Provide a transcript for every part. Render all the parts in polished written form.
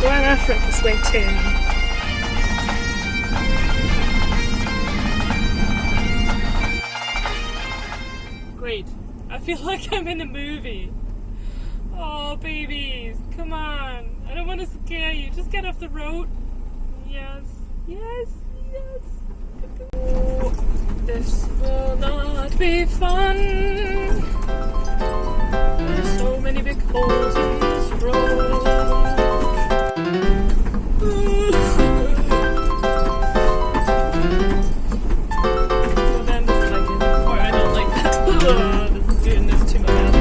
Glen Affric is waiting. Great. I feel like I'm in a movie. Oh, babies, come on. I don't want to scare you. Just get off the road. Yes, yes, yes. Oh, this will not be fun. There's so many big holes in this road. Well, then this is like it. Or I don't like that. This is doing this to my head.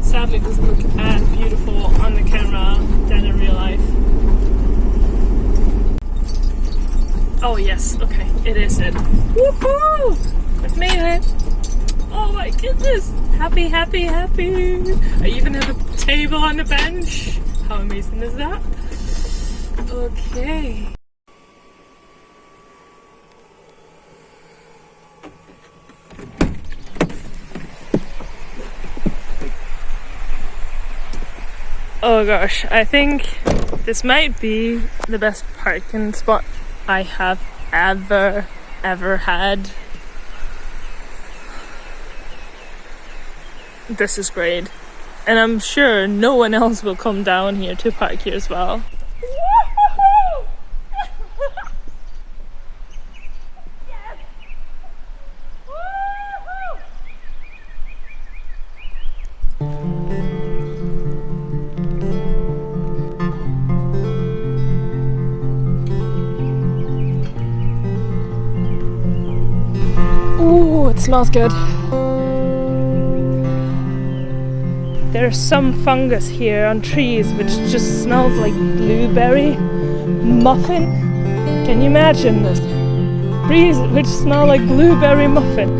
Sadly, it doesn't look as beautiful on the camera than in real life. Oh yes, okay, it is it. Woohoo! I've made it! Oh my goodness! Happy, happy, happy! I even have a table on the bench. How amazing is that? Okay. Oh gosh, I think this might be the best parking spot I have ever had. This is great. And I'm sure no one else will come down here to park here as well. Ooh, it smells good. There's some fungus here on trees which just smells like blueberry muffin. Can you imagine this? Trees which smell like blueberry muffin.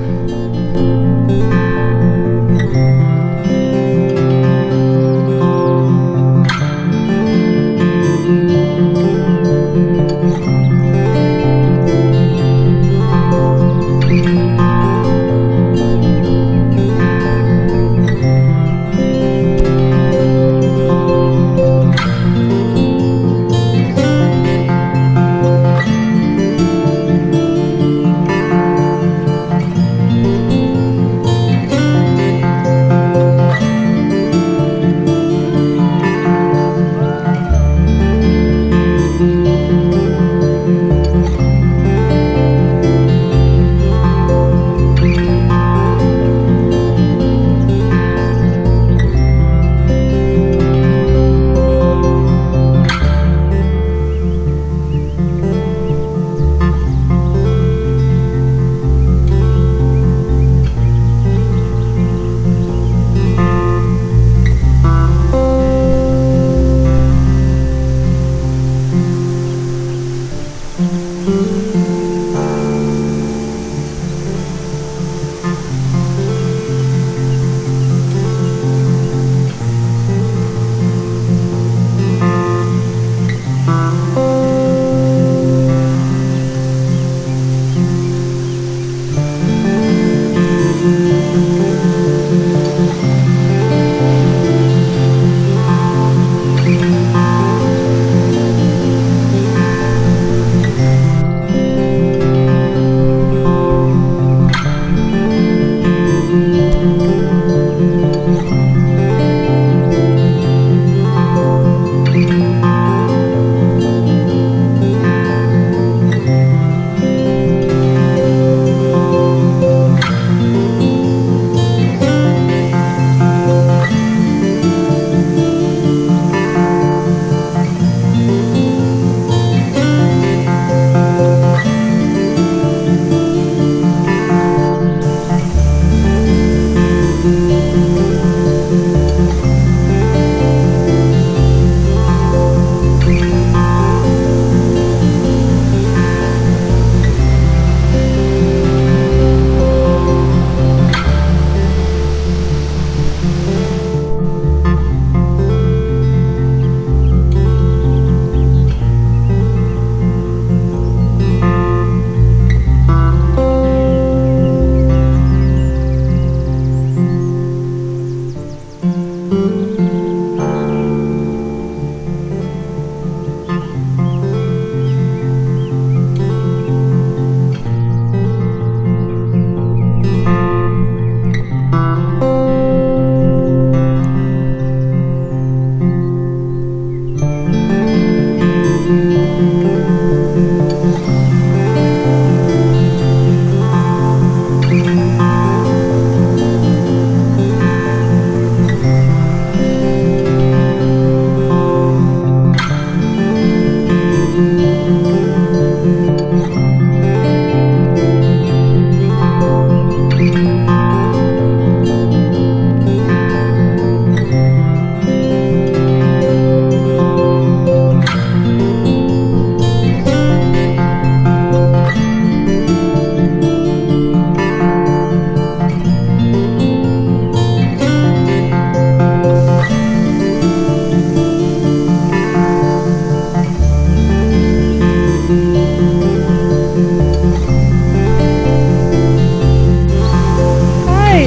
Hi!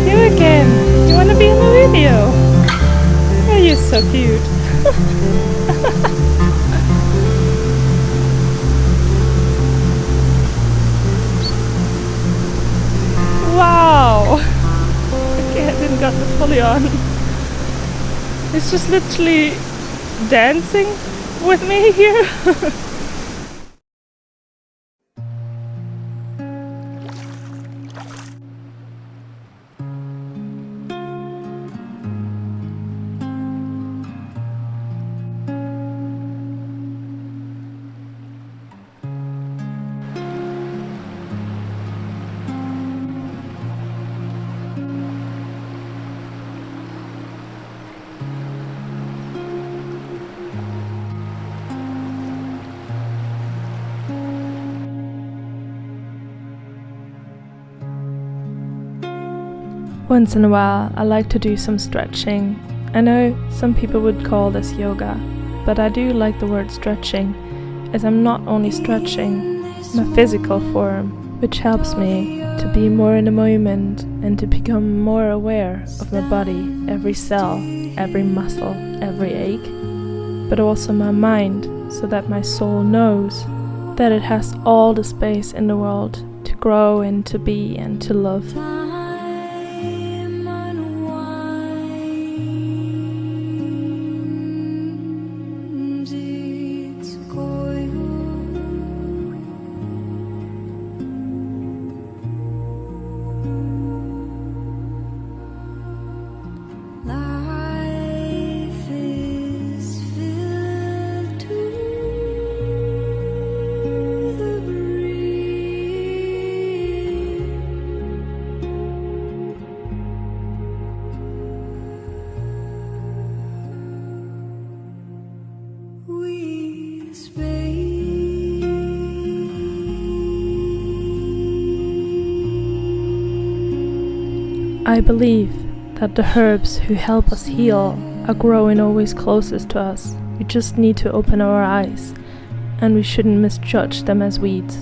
You again! You wanna be in the video? Oh, you're so cute! Wow! Okay, I didn't got this fully on. It's just literally dancing with me here. Once in a while, I like to do some stretching. I know some people would call this yoga, but I do like the word stretching, as I'm not only stretching my physical form, which helps me to be more in the moment and to become more aware of my body, every cell, every muscle, every ache, but also my mind, so that my soul knows that it has all the space in the world to grow and to be and to love. I believe that the herbs who help us heal are growing always closest to us. We just need to open our eyes, and we shouldn't misjudge them as weeds.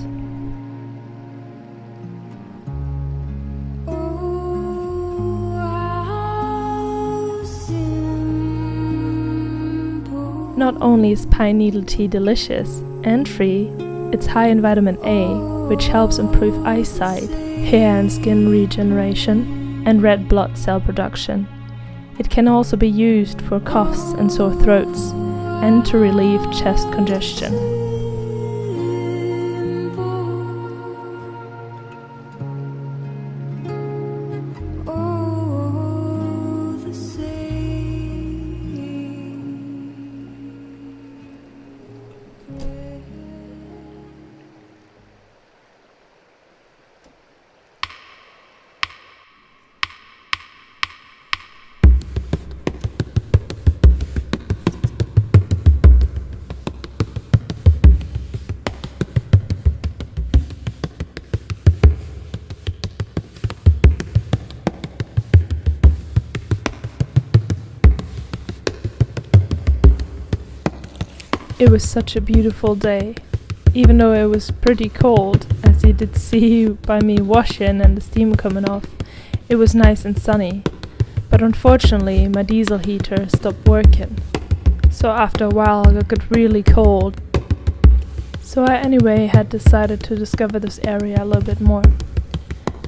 Not only is Pineneedle tea delicious and free, it's high in vitamin A, which helps improve eyesight, hair and skin regeneration, and red blood cell production. It can also be used for coughs and sore throats, and to relieve chest congestion. It was such a beautiful day, even though it was pretty cold, as you did see by me washing and the steam coming off. It was nice and sunny, but unfortunately my diesel heater stopped working, so after a while I got really cold. So I anyway had decided to discover this area a little bit more.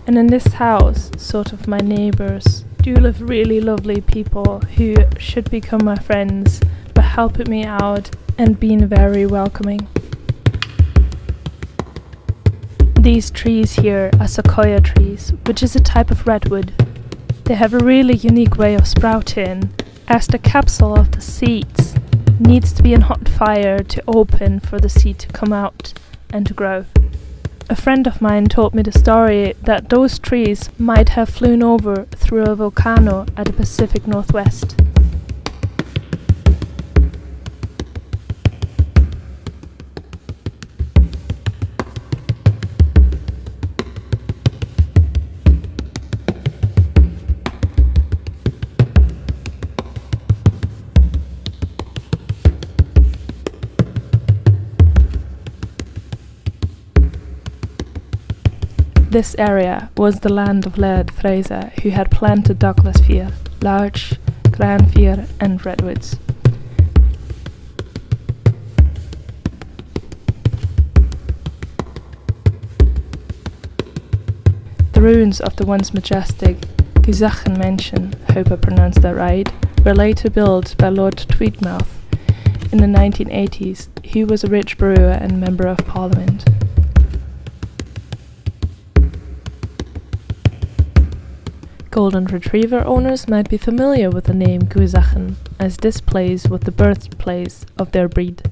And in this house, sort of my neighbours, do live really lovely people who should become my friends by helping me out and being very welcoming. These trees here are Sequoia trees, which is a type of redwood. They have a really unique way of sprouting, as the capsule of the seeds needs to be in hot fire to open for the seed to come out and to grow. A friend of mine told me the story that those trees might have flown over through a volcano at the Pacific Northwest. This area was the land of Lord Fraser, who had planted Douglas fir, larch, gran fir and redwoods. The ruins of the once majestic Guisachan mansion, hope I pronounced that right, were later built by Lord Tweedmouth in the 1980s. He was a rich brewer and Member of Parliament. Golden Retriever owners might be familiar with the name Guisachan, as this place was the birthplace of their breed.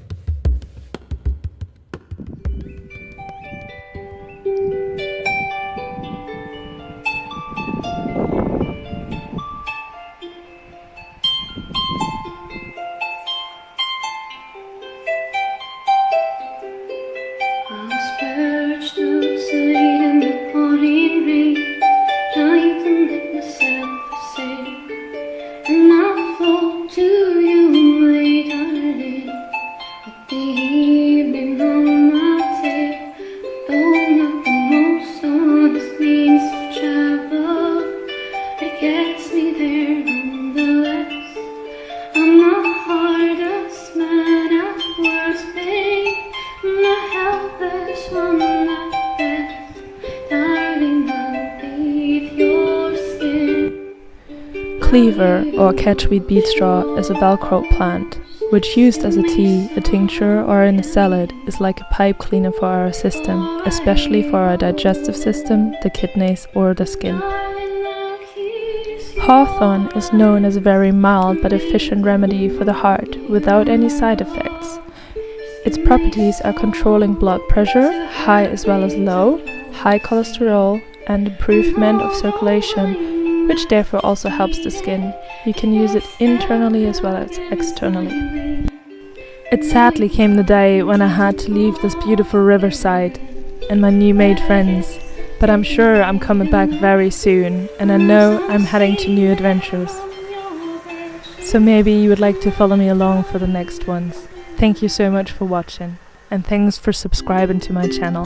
Cleaver, or catchweed beet straw, is a Velcro plant, which used as a tea, a tincture, or in a salad, is like a pipe cleaner for our system, especially for our digestive system, the kidneys, or the skin. Hawthorn is known as a very mild but efficient remedy for the heart, without any side effects. Its properties are controlling blood pressure, high as well as low, high cholesterol, and improvement of circulation, which therefore also helps the skin. You can use it internally as well as externally. It sadly came the day when I had to leave this beautiful riverside and my new made friends, but I'm sure I'm coming back very soon, and I know I'm heading to new adventures. So maybe you would like to follow me along for the next ones. Thank you so much for watching, and thanks for subscribing to my channel.